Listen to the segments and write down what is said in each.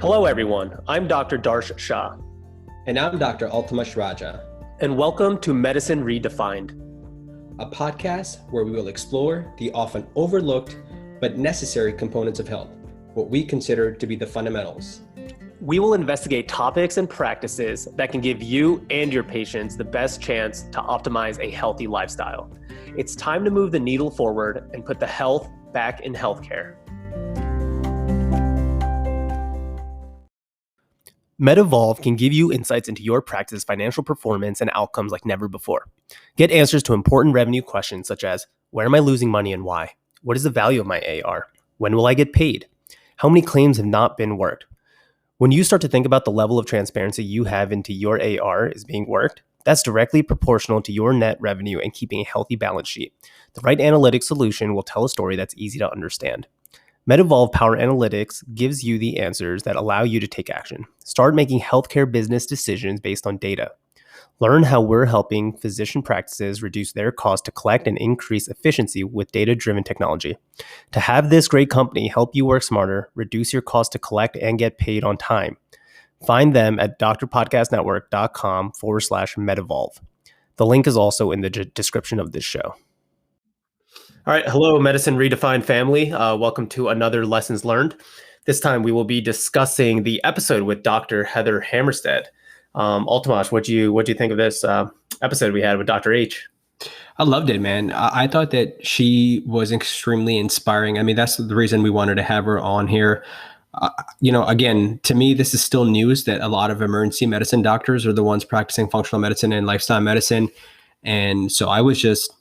Hello, everyone. I'm Dr. Darsh Shah. And I'm Dr. Altamash Raja. And welcome to Medicine Redefined, a podcast where we will explore the often overlooked but necessary components of health, what we consider to be the fundamentals. We will investigate topics and practices that can give you and your patients the best chance to optimize a healthy lifestyle. It's time to move the needle forward and put the health back in healthcare. MedEvolve can give you insights into your practice's financial performance and outcomes like never before. Get answers to important revenue questions such as, where am I losing money and why? What is the value of my AR? When will I get paid? How many claims have not been worked? When you start to think about the level of transparency you have into your AR is being worked, that's directly proportional to your net revenue and keeping a healthy balance sheet. The right analytic solution will tell a story that's easy to understand. MedEvolve Power Analytics gives you the answers that allow you to take action. Start making healthcare business decisions based on data. Learn how we're helping physician practices reduce their cost to collect and increase efficiency with data-driven technology. To have this great company help you work smarter, reduce your cost to collect and get paid on time. Find them at drpodcastnetwork.com/MedEvolve. The link is also in the description of this show. All right. Hello, Medicine Redefined family. Welcome to another Lessons Learned. This time we will be discussing the episode with Dr. Heather Hammerstedt. Altamash, what do you think of this episode we had with Dr. H? I loved it, man. I thought that she was extremely inspiring. I mean, that's the reason we wanted to have her on here. Again, to me, this is still news that a lot of emergency medicine doctors are the ones practicing functional medicine and lifestyle medicine. And so I was just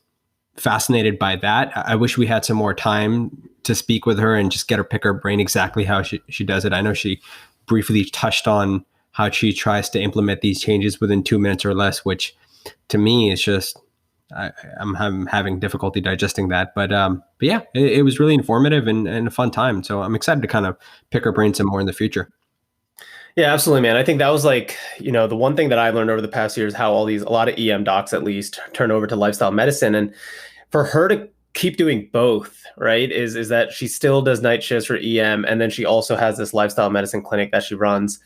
fascinated by that. I wish we had some more time to speak with her and just pick her brain exactly how she does it. I know she briefly touched on how she tries to implement these changes within 2 minutes or less, which to me is just, I'm having difficulty digesting that. But yeah, it was really informative and a fun time. So I'm excited to kind of pick her brain some more in the future. Yeah, absolutely, man. I think that was the one thing that I learned over the past year is how a lot of EM docs at least turn over to lifestyle medicine. And for her to keep doing both, right, is that she still does night shifts for EM. And then she also has this lifestyle medicine clinic that she runs,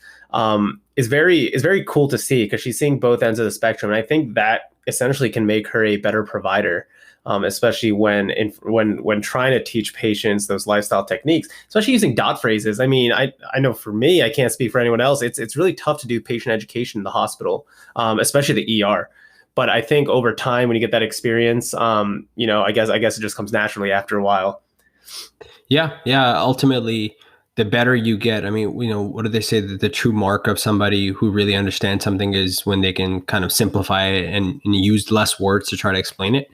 is very cool to see because she's seeing both ends of the spectrum. And I think that essentially can make her a better provider. Especially when trying to teach patients those lifestyle techniques, especially using dot phrases. I mean, I know for me, I can't speak for anyone else. It's really tough to do patient education in the hospital, especially the ER. But I think over time, when you get that experience, I guess it just comes naturally after a while. Yeah. Ultimately, the better you get. I mean, what do they say that the true mark of somebody who really understands something is when they can kind of simplify it and use less words to try to explain it.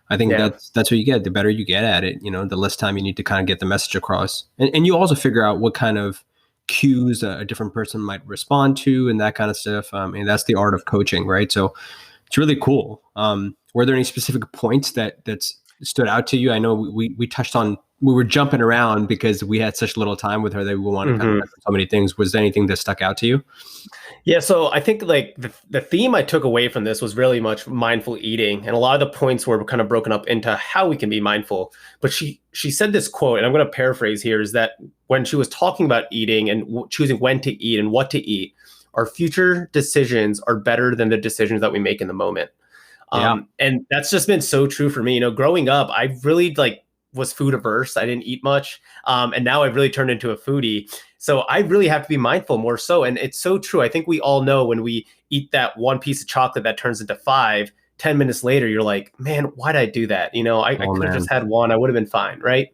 I think that's what you get. The better you get at it, the less time you need to kind of get the message across. And you also figure out what kind of cues a different person might respond to and that kind of stuff. And that's the art of coaching, right? So it's really cool. Were there any specific points that stood out to you? I know we touched on, we were jumping around because we had such little time with her that we wanted to kind of cover so many things. Was there anything that stuck out to you? Yeah, so I think the theme I took away from this was really much mindful eating. And a lot of the points were kind of broken up into how we can be mindful. But she said this quote, and I'm going to paraphrase here, is that when she was talking about eating and choosing when to eat and what to eat, our future decisions are better than the decisions that we make in the moment. And that's just been so true for me. Growing up, I really was food averse. I didn't eat much. And now I've really turned into a foodie. So I really have to be mindful more so. And it's so true. I think we all know when we eat that one piece of chocolate that turns into 5, 10 minutes later, you're like, man, why did I do that? I could have just had one. I would have been fine. Right.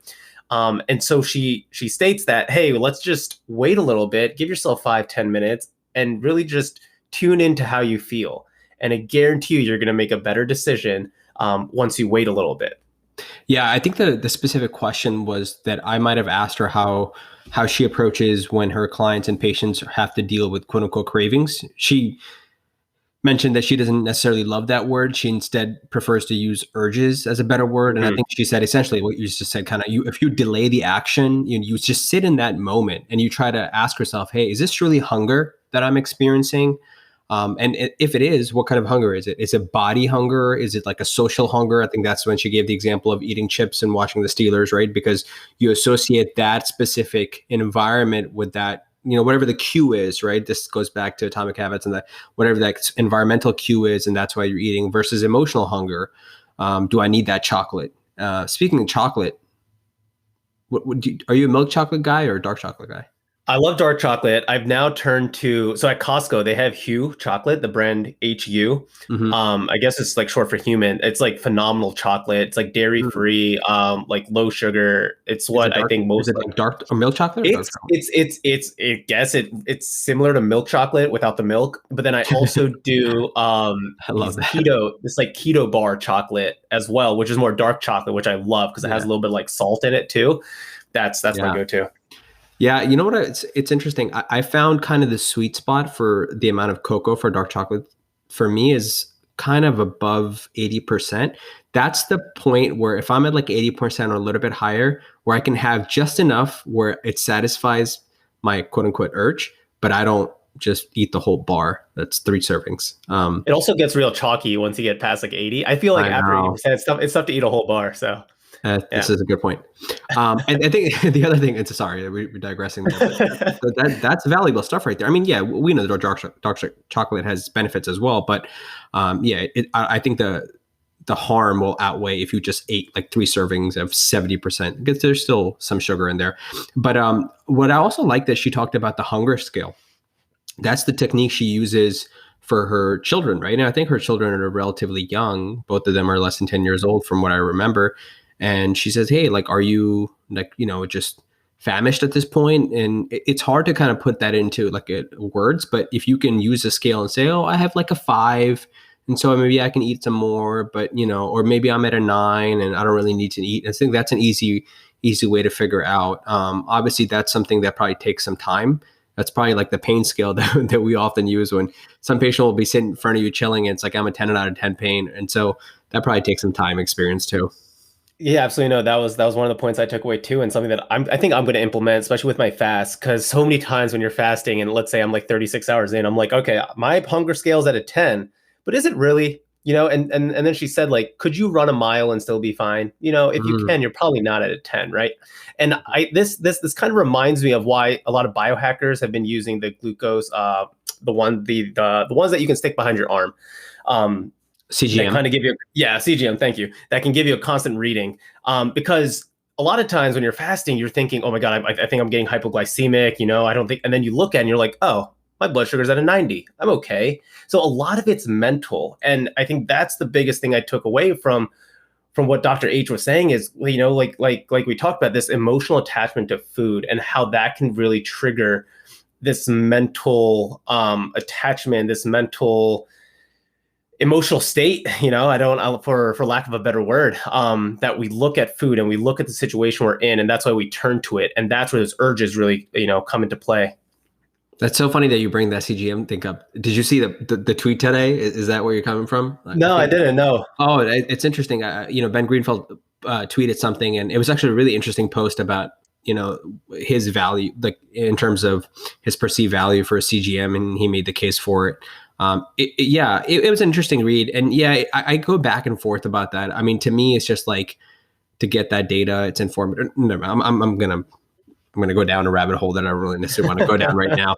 And so she states that, hey, let's just wait a little bit, give yourself 5, 10 minutes and really just tune into how you feel. And I guarantee you're going to make a better decision once you wait a little bit. Yeah, I think the specific question was that I might have asked her how she approaches when her clients and patients have to deal with quote unquote cravings. She mentioned that she doesn't necessarily love that word. She instead prefers to use urges as a better word. And I think she said essentially what you just said, kind of if you delay the action, you just sit in that moment and you try to ask yourself, hey, is this really hunger that I'm experiencing? And if it is, what kind of hunger is it? Is it body hunger? Is it like a social hunger? I think that's when she gave the example of eating chips and watching the Steelers, right? Because you associate that specific environment with that whatever the cue is, right? This goes back to Atomic Habits, and that whatever that environmental cue is, and that's why you're eating, versus emotional hunger. Do I need that chocolate? Speaking of chocolate, are you a milk chocolate guy or a dark chocolate guy? I love dark chocolate. I've now turned to, so at Costco they have Hu chocolate, the brand HU. Mm-hmm. I guess it's like short for human. It's like phenomenal chocolate. It's like dairy free, like low sugar. It's what I think Is most it like dark or milk chocolate or dark it's chocolate? I guess it's similar to milk chocolate without the milk. But then I also do I love these that. keto bar chocolate as well, which is more dark chocolate, which I love because it has a little bit of like salt in it too. That's my Yeah. go-to. Yeah, you know what? It's interesting. I found kind of the sweet spot for the amount of cocoa for dark chocolate for me is kind of above 80%. That's the point where if I'm at like 80% or a little bit higher, where I can have just enough where it satisfies my quote unquote urge, but I don't just eat the whole bar. That's 3 servings. It also gets real chalky once you get past like 80. I feel like I after know. 80%, it's tough to eat a whole bar. So This yeah. is a good point. And I think the other thing, it's sorry, we're digressing there, but that's valuable stuff right there. I mean, yeah, we know that dark chocolate has benefits as well, but yeah, I think the harm will outweigh if you just ate like 3 servings of 70%, because there's still some sugar in there. But what I also like that she talked about the hunger scale. That's the technique she uses for her children, right? And I think her children are relatively young. Both of them are less than 10 years old from what I remember. And she says, hey, like, are you like, just famished at this point? And it's hard to kind of put that into like words, but if you can use a scale and say, oh, I have like a 5. And so maybe I can eat some more, but or maybe I'm at a 9 and I don't really need to eat. I think that's an easy way to figure out. Obviously that's something that probably takes some time. That's probably like the pain scale that we often use when some patient will be sitting in front of you chilling and it's like, I'm a 10 out of 10 pain. And so that probably takes some time experience too. Yeah, absolutely. No, that was one of the points I took away too, and something that I think I'm going to implement, especially with my fast, because so many times when you're fasting, and let's say I'm like 36 hours in, I'm like, okay, my hunger scale is at a 10, but is it really? And then she said, like, could you run a mile and still be fine? If you Mm, can, you're probably not at a 10, right? And this kind of reminds me of why a lot of biohackers have been using the glucose, the ones that you can stick behind your arm. Um, that CGM. kind of give you, yeah, CGM, thank you, that can give you a constant reading, because a lot of times when you're fasting you're thinking, oh my god, I think I'm getting hypoglycemic, I don't think, and then you look at it and you're like, oh, my blood sugar's at a 90, I'm okay. So a lot of it's mental, and I think that's the biggest thing I took away from what Dr. H was saying is, like we talked about, this emotional attachment to food and how that can really trigger this mental attachment, this mental emotional state, for lack of a better word, that we look at food and we look at the situation we're in, and that's why we turn to it, and that's where those urges really come into play. That's so funny that you bring that CGM thing up. Did you see the tweet today? Is that where you're coming from? I No, I think. didn't know. Oh, it's interesting. Ben Greenfield tweeted something, and it was actually a really interesting post about his value, like in terms of his perceived value for a CGM, and he made the case for it. It was an interesting read, and yeah, I go back and forth about that. I mean, to me, it's just like to get that data. It's informative. No, I'm gonna go down a rabbit hole that I don't really necessarily want to go down right now.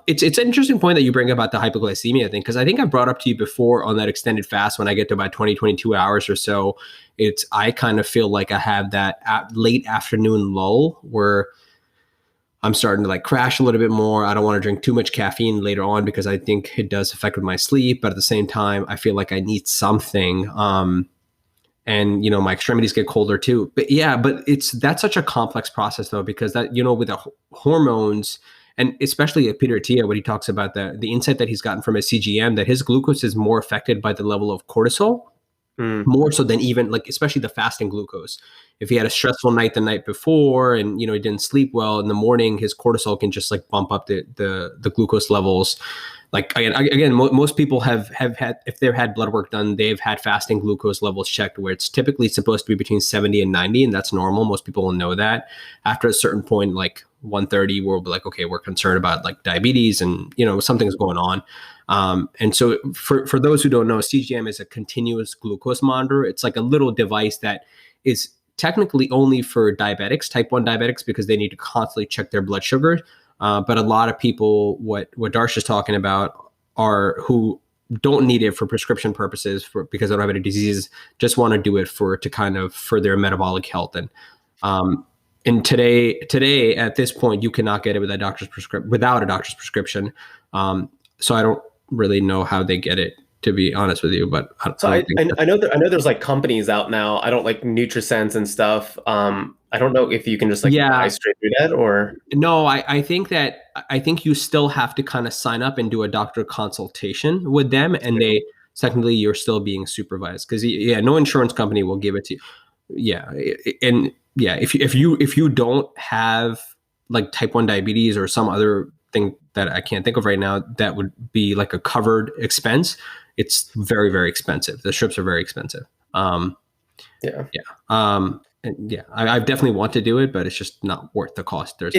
It's an interesting point that you bring about the hypoglycemia thing, because I think I brought up to you before on that extended fast when I get to about 22 hours or so. I kind of feel like I have that late afternoon lull where I'm starting to like crash a little bit more. I don't want to drink too much caffeine later on because I think it does affect with my sleep. But at the same time, I feel like I need something. And my extremities get colder too. But yeah, that's such a complex process though, because that with the hormones, and especially at Peter Attia, what he talks about, the insight that he's gotten from his CGM, that his glucose is more affected by the level of cortisol, more so than even like, especially the fasting glucose. If he had a stressful night the night before and he didn't sleep well, in the morning his cortisol can just like bump up the glucose levels. Like again, most people have had, if they've had blood work done, they've had fasting glucose levels checked where it's typically supposed to be between 70 and 90, and that's normal. Most people will know that. After a certain point, like 130, we'll be like, okay, we're concerned about like diabetes and something's going on. And so for those who don't know, CGM is a continuous glucose monitor. It's like a little device that is technically only for diabetics, type 1 diabetics, because they need to constantly check their blood sugar. But a lot of people, what Darsh is talking about, are who don't need it for prescription purposes because they don't have any diseases, just want to do it to kind of for their metabolic health. And today at this point, you cannot get it without a doctor's prescription. So I don't really know how they get it, to be honest with you, but I know there's like companies out now. I don't like Nutrisense and stuff. I don't know if you can just like buy straight through that or no. I think you still have to kind of sign up and do a doctor consultation with them, and technically you're still being supervised because no insurance company will give it to you. If you don't have like type 1 diabetes or some other thing that I can't think of right now that would be like a covered expense, it's very, very expensive. The strips are very expensive. I definitely want to do it, but it's just not worth the cost. There's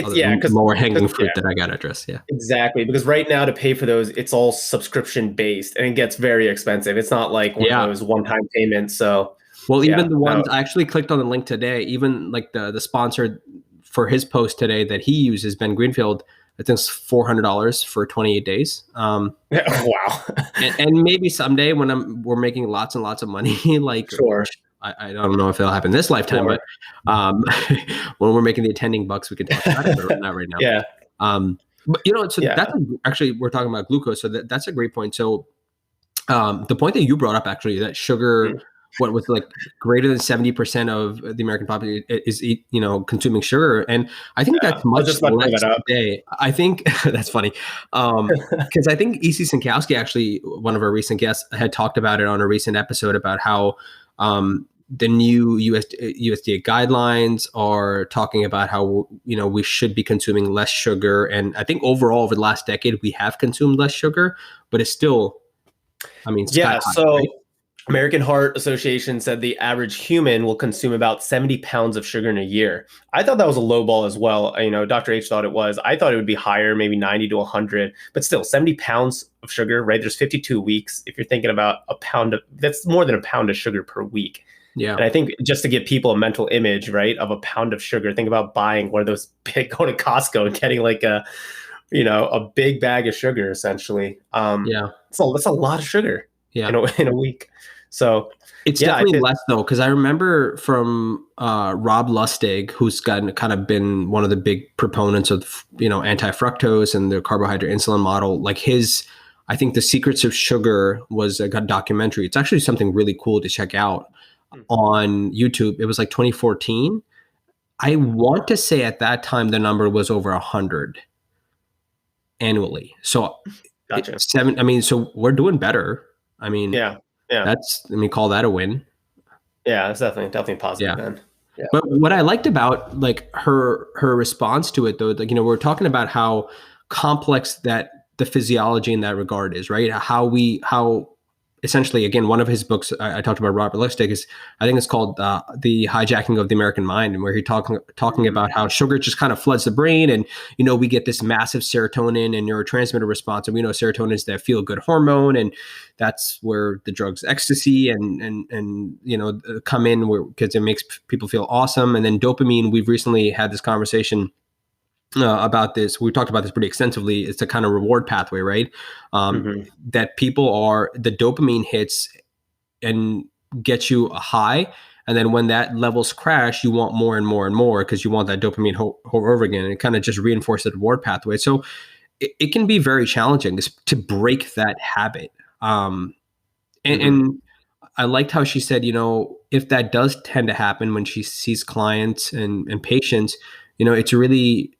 lower hanging fruit that I got to address. Yeah, exactly. Because right now to pay for those, it's all subscription based and it gets very expensive. It's not like one of those one-time payments. So, even the ones I actually clicked on the link today, even like the sponsor for his post today that he uses, Ben Greenfield, I think it's $400 for 28 days. Wow. and maybe someday when we're making lots and lots of money, like sure. I don't know if it'll happen this lifetime, but when we're making the attending bucks, we can talk about it, but not right now. Yeah. But that's actually, we're talking about glucose. So that's a great point. So the point that you brought up, actually, that sugar, what was like greater than 70% of the American population is consuming sugar. And I think that's much less today. I think that's funny. Because I think E.C. Sinkowski, actually, one of our recent guests, had talked about it on a recent episode about how the new USDA guidelines are talking about how, we should be consuming less sugar. And I think overall over the last decade, we have consumed less sugar, but it's still, so right? American Heart Association said the average human will consume about 70 pounds of sugar in a year. I thought that was a low ball as well. Dr. H thought it was. I thought it would be higher, maybe 90 to 100, but still 70 pounds of sugar, right? There's 52 weeks. If you're thinking about that's more than a pound of sugar per week. Yeah. And I think just to give people a mental image, right, of a pound of sugar, think about buying one of those going to Costco and getting like a big bag of sugar, essentially. That's a lot of sugar in a week. So it's definitely less though, because I remember from Rob Lustig, who's kind of been one of the big proponents of anti-fructose and the carbohydrate insulin model. Like I think The Secrets of Sugar was a documentary. It's actually something really cool to check out on YouTube. It was like 2014. I want to say at that time the number was over 100 annually. So gotcha. So we're doing better. Yeah. Call that a win. Yeah, it's definitely positive then. Yeah. But what I liked about like her response to it though, like, we're talking about how complex that the physiology in that regard is, right? How essentially, again, one of his books I talked about, Robert Lustig, is I think it's called The Hijacking of the American Mind, and where he's talking about how sugar just kind of floods the brain, and we get this massive serotonin and neurotransmitter response, and we know serotonin is that feel good hormone, and that's where the drugs ecstasy and come in because it makes people feel awesome. And then dopamine, we've recently had this conversation about this. We talked about this pretty extensively. It's a kind of reward pathway, right? That the dopamine hits and gets you a high. And then when that levels crash, you want more and more and more because you want that dopamine over again. And it kind of just reinforces the reward pathway. So it can be very challenging to break that habit. And I liked how she said, if that does tend to happen when she sees clients and patients, it's really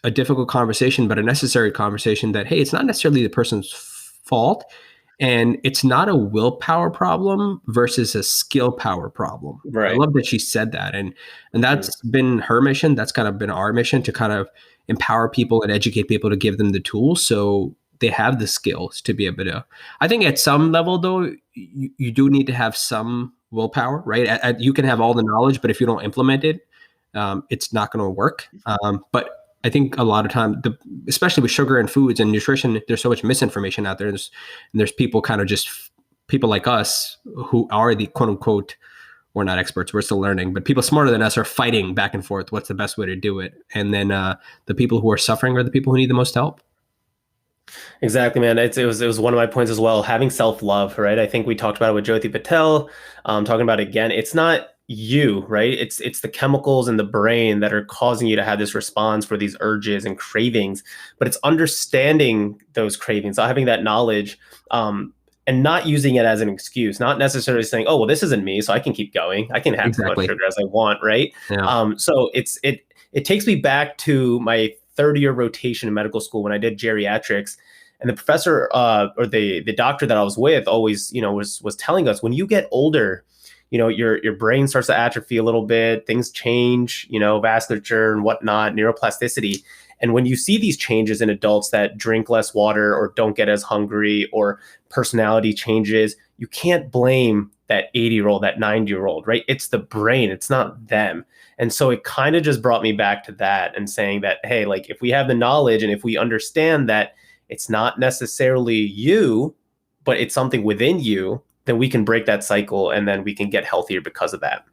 a difficult conversation, but a necessary conversation that, hey, it's not necessarily the person's fault. And it's not a willpower problem versus a skill power problem. Right. I love that she said that. And that's been her mission. That's kind of been our mission, to kind of empower people and educate people, to give them the tools so they have the skills to be able to. I think at some level, though, you do need to have some willpower, right? You can have all the knowledge, but if you don't implement it, it's not going to work. But I think a lot of time, especially with sugar and foods and nutrition, there's so much misinformation out there. And there's people kind of just people like us who are the quote unquote we're not experts. We're still learning, but people smarter than us are fighting back and forth. What's the best way to do it? And then the people who are suffering are the people who need the most help. Exactly, man. It was one of my points as well. Having self love, right? I think we talked about it with Jyoti Patel. Talking about it again, it's not you, right? It's the chemicals in the brain that are causing you to have this response for these urges and cravings. But it's understanding those cravings, not having that knowledge, and not using it as an excuse. Not necessarily saying, "Oh, well, this isn't me, so I can keep going. I can have as much Exactly. sugar as I want," right? Yeah. So it takes me back to my third year rotation in medical school when I did geriatrics. And the professor or the doctor that I was with always, was telling us when you get older, your brain starts to atrophy a little bit, things change, vasculature and whatnot, neuroplasticity. And when you see these changes in adults that drink less water or don't get as hungry or personality changes, you can't blame that 80-year-old, that 90-year-old, right? It's the brain, it's not them. And so it kind of just brought me back to that and saying that, hey, like if we have the knowledge and if we understand that it's not necessarily you, but it's something within you, then we can break that cycle and then we can get healthier because of that.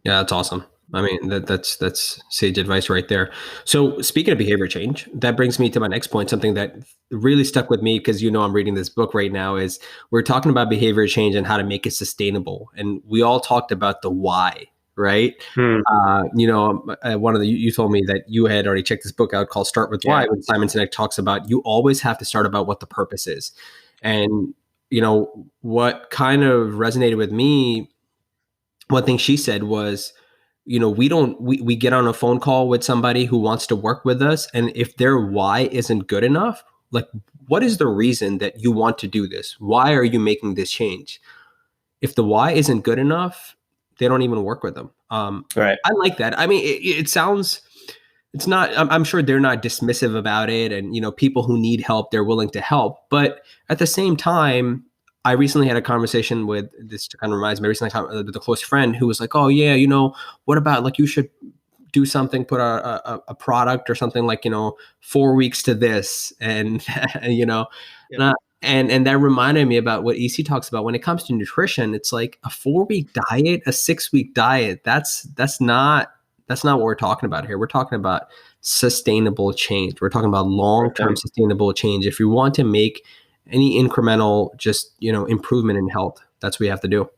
Yeah, that's awesome. I mean, that's sage advice right there. So speaking of behavior change, that brings me to my next point, something that really stuck with me because I'm reading this book right now is we're talking about behavior change and how to make it sustainable. And we all talked about the why, right? Hmm. One of you told me that you had already checked this book out called Start with Why, when Simon Sinek talks about you always have to start about what the purpose is. And, what kind of resonated with me, one thing she said was, we get on a phone call with somebody who wants to work with us. And if their why isn't good enough, like, what is the reason that you want to do this? Why are you making this change? If the why isn't good enough, they don't even work with them. Right. I like that. I mean, it sounds, it's not, I'm sure they're not dismissive about it. And, people who need help, they're willing to help. But at the same time, I recently had a conversation with this kind of reminds me, with a close friend who was like, oh yeah, what about like, you should do something, put a product or something like, 4 weeks to this. And, Yep. and that reminded me about what EC talks about when it comes to nutrition. It's like a 4-week diet, a 6-week diet. That's not what we're talking about here. We're talking about sustainable change. We're talking about long-term sustainable change. If you want to make any incremental, just, improvement in health, that's what we have to do.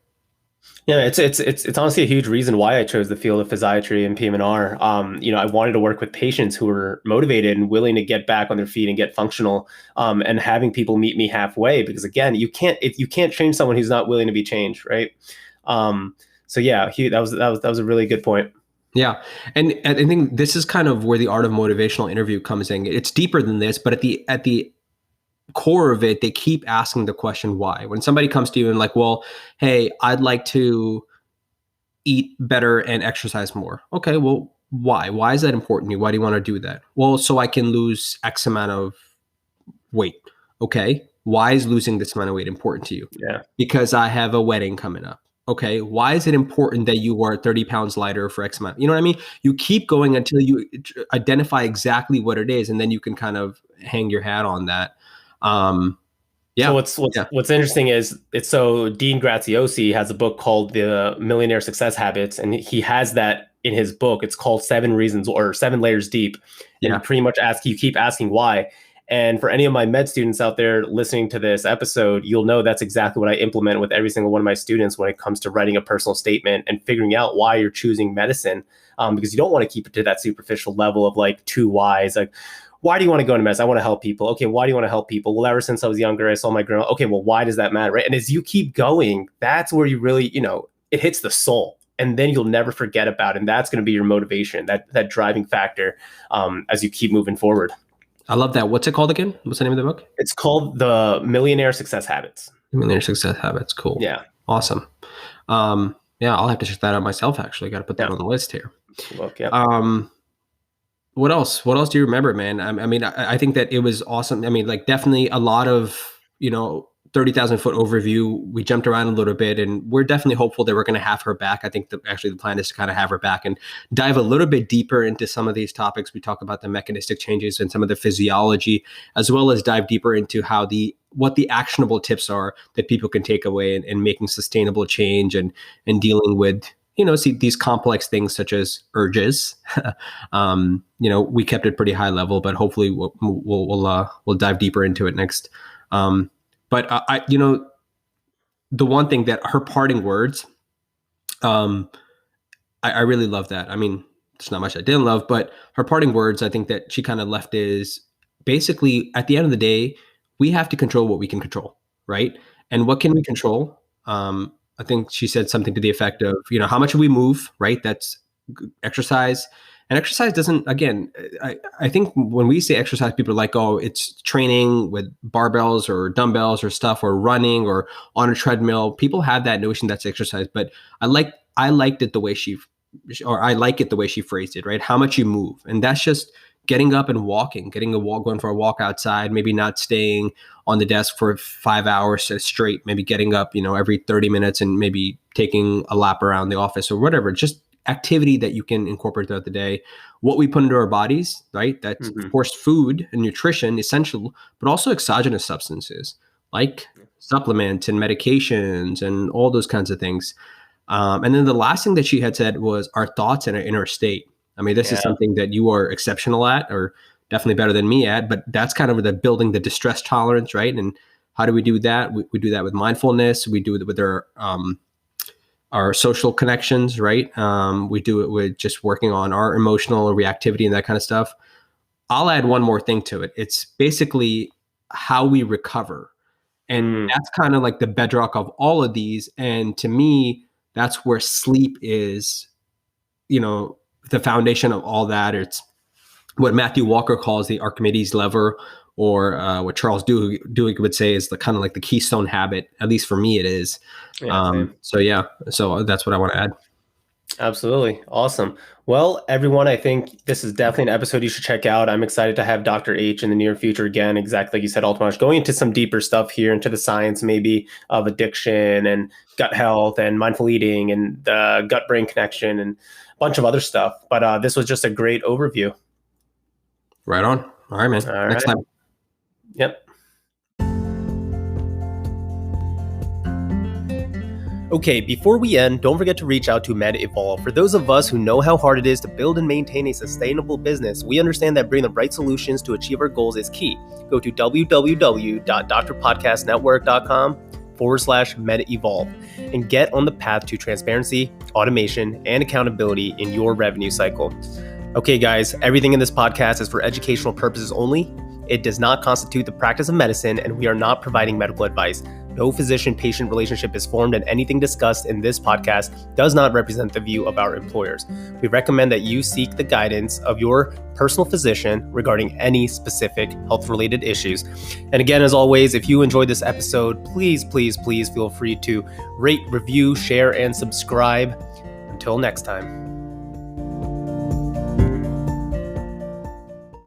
Yeah, it's honestly a huge reason why I chose the field of physiatry and PM&R. I wanted to work with patients who were motivated and willing to get back on their feet and get functional, and having people meet me halfway. Because again, you can't change someone who's not willing to be changed, right? So yeah, that was a really good point. Yeah, and I think this is kind of where the art of motivational interview comes in. It's deeper than this, but at the core of it, they keep asking the question why. When somebody comes to you and like, well, hey, I'd like to eat better and exercise more. Okay, well, why? Why is that important to you? Why do you want to do that? Well, so I can lose X amount of weight. Okay, why is losing this amount of weight important to you? Yeah. Because I have a wedding coming up. Okay, why is it important that you are 30 pounds lighter for X amount? You know what I mean? You keep going until you identify exactly what it is, and then you can kind of hang your hat on that. Yeah. So what's interesting is Dean Graziosi has a book called The Millionaire Success Habits, and he has that in his book. It's called 7 Reasons or 7 Layers Deep. And pretty much you keep asking why. And for any of my med students out there listening to this episode, you'll know that's exactly what I implement with every single one of my students when it comes to writing a personal statement and figuring out why you're choosing medicine. Because you don't want to keep it to that superficial level of like 2 whys. Like, why do you want to go into medicine? I want to help people. Okay, why do you want to help people? Well, ever since I was younger, I saw my grandma. Okay, well, why does that matter, right? And as you keep going, that's where you really, it hits the soul, and then you'll never forget about it. And that's going to be your motivation, that driving factor, as you keep moving forward. I love that. What's it called again? What's the name of the book? It's called The Millionaire Success Habits. Millionaire Success Habits. Cool. Yeah. Awesome. Yeah, I'll have to check that out myself. Actually, got to put that on the list here. Look, yeah. What else? What else do you remember, man? I mean, I think that it was awesome. I mean, like definitely a lot of, 30,000 foot overview. We jumped around a little bit, and we're definitely hopeful that we're going to have her back. I think actually the plan is to kind of have her back and dive a little bit deeper into some of these topics. We talk about the mechanistic changes and some of the physiology, as well as dive deeper into what the actionable tips are that people can take away in making sustainable change and dealing with, these complex things such as urges. We kept it pretty high level, but hopefully we'll dive deeper into it next. But the one thing that her parting words, I really love that. I mean, there's not much I didn't love, but her parting words, I think that she kind of left is basically, at the end of the day, we have to control what we can control, right? And what can we control? I think she said something to the effect of, how much we move, right? That's exercise. And exercise doesn't, again, I think when we say exercise, people are like, oh, it's training with barbells or dumbbells or stuff, or running or on a treadmill. People have that notion that's exercise, but I liked it the way I like it the way she phrased it, right? How much you move. And that's just getting up and walking, going for a walk outside, maybe not staying on the desk for 5 hours straight, maybe getting up, every 30 minutes and maybe taking a lap around the office or whatever, just activity that you can incorporate throughout the day. What we put into our bodies, right? That's of course food and nutrition, essential, but also exogenous substances like supplements and medications and all those kinds of things. And then the last thing that she had said was our thoughts and our inner state. I mean, this is something that you are exceptional at, or definitely better than me at, but that's kind of the building the distress tolerance, right? And how do we do that? We do that with mindfulness. We do it with our social connections, right? We do it with just working on our emotional reactivity and that kind of stuff. I'll add one more thing to it. It's basically how we recover. And that's kind of like the bedrock of all of these. And to me, that's where sleep is, the foundation of all that. It's what Matthew Walker calls the Archimedes lever, or what Charles Duhigg would say is the kind of like the keystone habit. At least for me, it is. So that's what I want to add. Absolutely. Awesome. Well, everyone, I think this is definitely an episode you should check out. I'm excited to have Dr. H in the near future again, exactly like you said, Altamash, going into some deeper stuff here, into the science maybe of addiction and gut health and mindful eating and the gut-brain connection and a bunch of other stuff. But this was just a great overview. Right on. All right, man. All Next right. time. Yep. Okay, before we end, don't forget to reach out to MedEvolve. For those of us who know how hard it is to build and maintain a sustainable business, we understand that bringing the right solutions to achieve our goals is key. Go to www.drpodcastnetwork.com/MedEvolve and get on the path to transparency, automation, and accountability in your revenue cycle. Okay, guys, everything in this podcast is for educational purposes only. It does not constitute the practice of medicine, and we are not providing medical advice. No physician-patient relationship is formed, and anything discussed in this podcast does not represent the view of our employers. We recommend that you seek the guidance of your personal physician regarding any specific health-related issues. And again, as always, if you enjoyed this episode, please feel free to rate, review, share, and subscribe. Until next time.